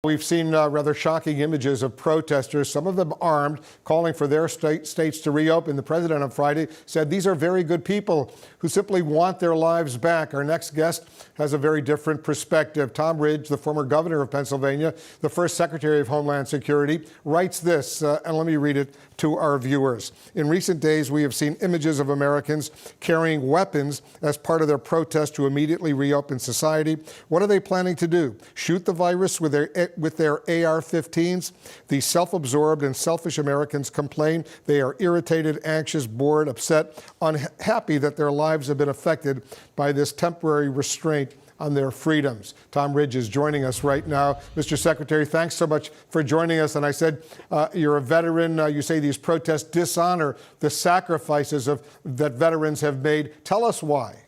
We've seen rather shocking images of protesters, some of them armed, calling for their states to reopen. The president on Friday said these are very good people who simply want their lives back. Our next guest has a very different perspective. Tom Ridge, the former governor of Pennsylvania, the first secretary of Homeland Security, writes this, and let me read it to our viewers. In recent days, we have seen images of Americans carrying weapons as part of their protest to immediately reopen society. What are they planning to do? Shoot the virus with their AR-15s? These self-absorbed and selfish Americans complain they are irritated, anxious, bored, upset, unhappy that their lives have been affected by this temporary restraint on their freedoms. Tom Ridge is joining us right now. Mr. Secretary, thanks so much for joining us. And I said, you're a veteran. You say these protests dishonor the sacrifices that veterans have made. Tell us why.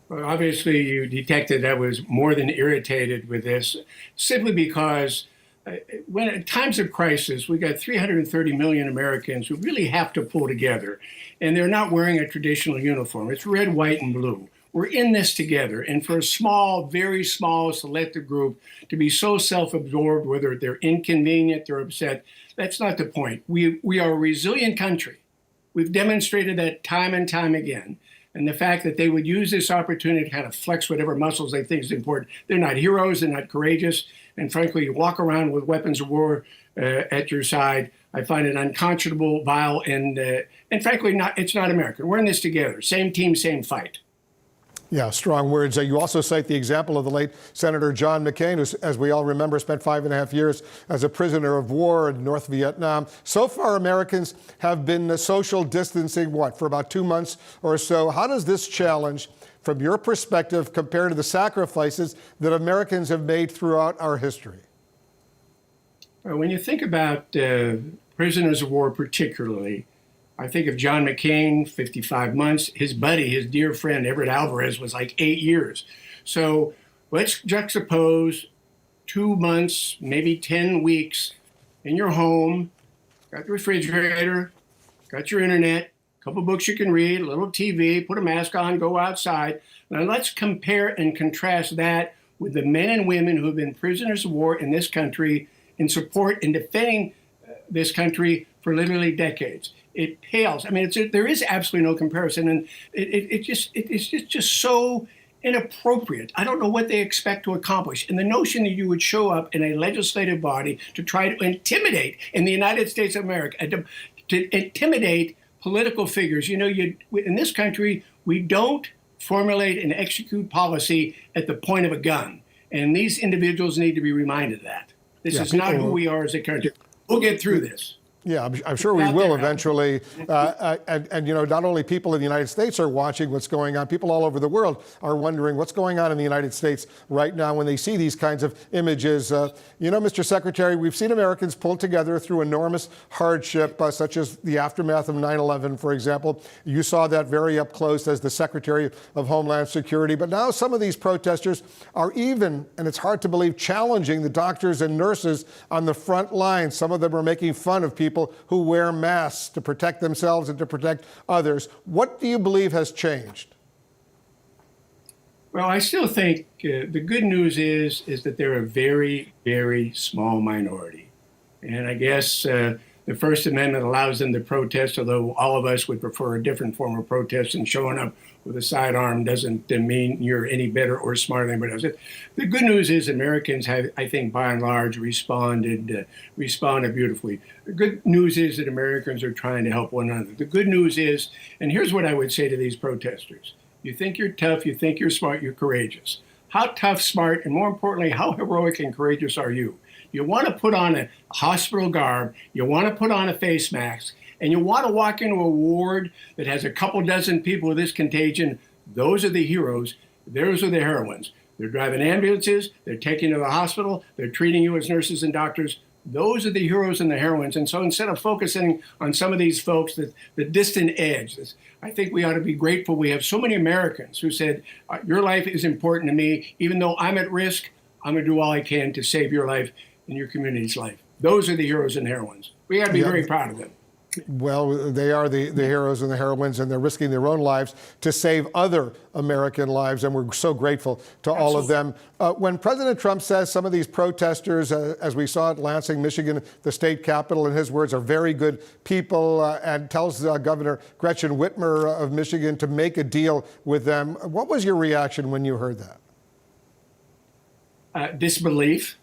Well, obviously, you detected I was more than irritated with this, simply because when at times of crisis, we got 330 million Americans who really have to pull together, and they're not wearing a traditional uniform. It's red, white, and blue. We're in this together, and for a small, very small, selective group to be so self-absorbed, whether they're inconvenient, they're upset, that's not the point. We are a resilient country. We've demonstrated that time and time again. And the fact that they would use this opportunity to kind of flex whatever muscles they think is important. They're not heroes, they're not courageous, and frankly, you walk around with weapons of war at your side. I find it unconscionable, vile, and frankly, it's not American. We're in this together. Same team, same fight. Yeah, strong words. You also cite the example of the late Senator John McCain, who, as we all remember, spent 5.5 years as a prisoner of war in North Vietnam. So far, Americans have been social distancing, for about 2 months or so. How does this challenge, from your perspective, compare to the sacrifices that Americans have made throughout our history? When you think about prisoners of war particularly, I think of John McCain, 55 months. His buddy, his dear friend, Everett Alvarez, was like 8 years. So let's juxtapose 2 months, maybe 10 weeks in your home, got the refrigerator, got your internet, a couple books you can read, a little TV, put a mask on, go outside. Now let's compare and contrast that with the men and women who have been prisoners of war in this country in support and defending this country for literally decades. It pales. I mean, there is absolutely no comparison, and it's just so inappropriate. I don't know what they expect to accomplish. And the notion that you would show up in a legislative body to try to intimidate in the United States of America, to intimidate political figures. You know, in this country, we don't formulate and execute policy at the point of a gun. And these individuals need to be reminded of that. This is not who we are as a country. We'll get through this. Yeah, I'm sure we will eventually. And, you know, not only people in the United States are watching what's going on, people all over the world are wondering what's going on in the United States right now when they see these kinds of images. You know, Mr. Secretary, we've seen Americans pull together through enormous hardship, such as the aftermath of 9/11, for example. You saw that very up close as the Secretary of Homeland Security. But now some of these protesters are even, and it's hard to believe, challenging the doctors and nurses on the front lines. Some of them are making fun of people who wear masks to protect themselves and to protect others. What do you believe has changed? Well, I still think the good news is that they're a very, very small minority. And I guess the First Amendment allows them to protest, although all of us would prefer a different form of protest, and showing up with a sidearm doesn't mean you're any better or smarter than anybody else. The good news is Americans have, I think, by and large, responded beautifully. The good news is that Americans are trying to help one another. The good news is, and here's what I would say to these protesters. You think you're tough, you think you're smart, you're courageous. How tough, smart, and more importantly, how heroic and courageous are you? You want to put on a hospital garb, you want to put on a face mask, and you want to walk into a ward that has a couple dozen people with this contagion. Those are the heroes. Those are the heroines. They're driving ambulances. They're taking you to the hospital. They're treating you as nurses and doctors. Those are the heroes and the heroines. And so instead of focusing on some of these folks, the distant edge, I think we ought to be grateful we have so many Americans who said, your life is important to me. Even though I'm at risk, I'm going to do all I can to save your life and your community's life. Those are the heroes and heroines. We got to be very proud of them. Well, they are the heroes and the heroines, and they're risking their own lives to save other American lives, and we're so grateful to all of them. When President Trump says some of these protesters, as we saw at Lansing, Michigan, the state capital, in his words, are very good people, and tells Governor Gretchen Whitmer of Michigan to make a deal with them, what was your reaction when you heard that? Disbelief.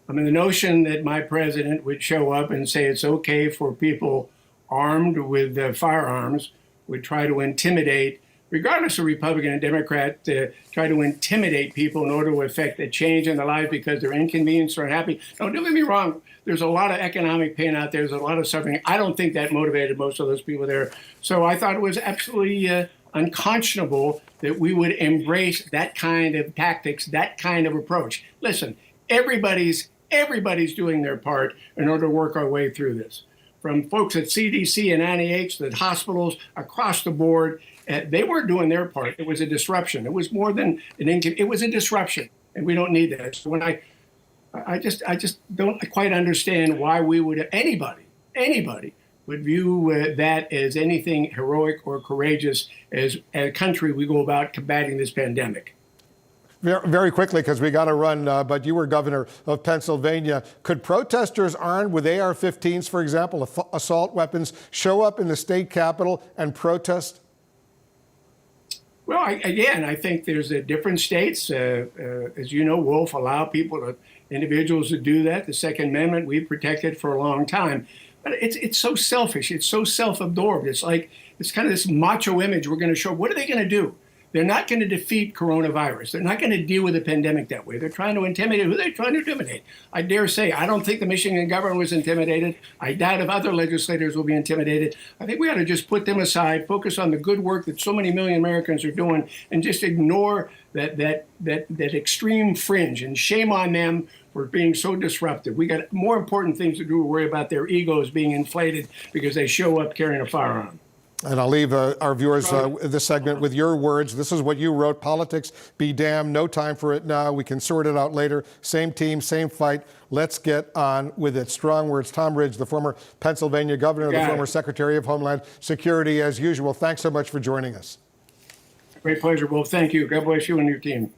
I mean, the notion that my president would show up and say it's okay for people armed with firearms would try to intimidate, regardless of Republican and Democrat, try to intimidate people in order to effect a change in their lives because they're inconvenienced or unhappy. No, don't get me wrong. There's a lot of economic pain out there. There's a lot of suffering. I don't think that motivated most of those people there. So I thought it was absolutely unconscionable that we would embrace that kind of tactics, that kind of approach. Listen, everybody's doing their part in order to work our way through this. From folks at CDC and NIH, the hospitals across the board, they weren't doing their part. It was a disruption. It was more than it was a disruption, and we don't need that. So when I just don't quite understand why we would anybody would view that as anything heroic or courageous as a country we go about combating this pandemic. Very quickly, because we got to run, but you were governor of Pennsylvania. Could protesters armed with AR-15s, for example, assault weapons, show up in the state capitol and protest? Well, I think there's different states. As you know, Wolf, allow individuals to do that. The Second Amendment, we've protected for a long time. But it's so selfish. It's so self-absorbed. It's kind of this macho image we're going to show. What are they going to do? They're not going to defeat coronavirus. They're not going to deal with the pandemic that way. They're trying to intimidate. Who are they trying to intimidate? I dare say, I don't think the Michigan governor was intimidated. I doubt if other legislators will be intimidated. I think we ought to just put them aside, focus on the good work that so many million Americans are doing, and just ignore that extreme fringe. And shame on them for being so disruptive. We got more important things to do. Worry about their egos being inflated because they show up carrying a firearm. And I'll leave our viewers this segment with your words. This is what you wrote. Politics be damned. No time for it now. We can sort it out later. Same team, same fight. Let's get on with it. Strong words. Tom Ridge, the former Pennsylvania governor, the former Secretary of Homeland Security, as usual. Thanks so much for joining us. Great pleasure, Wolf. Thank you. God bless you and your team.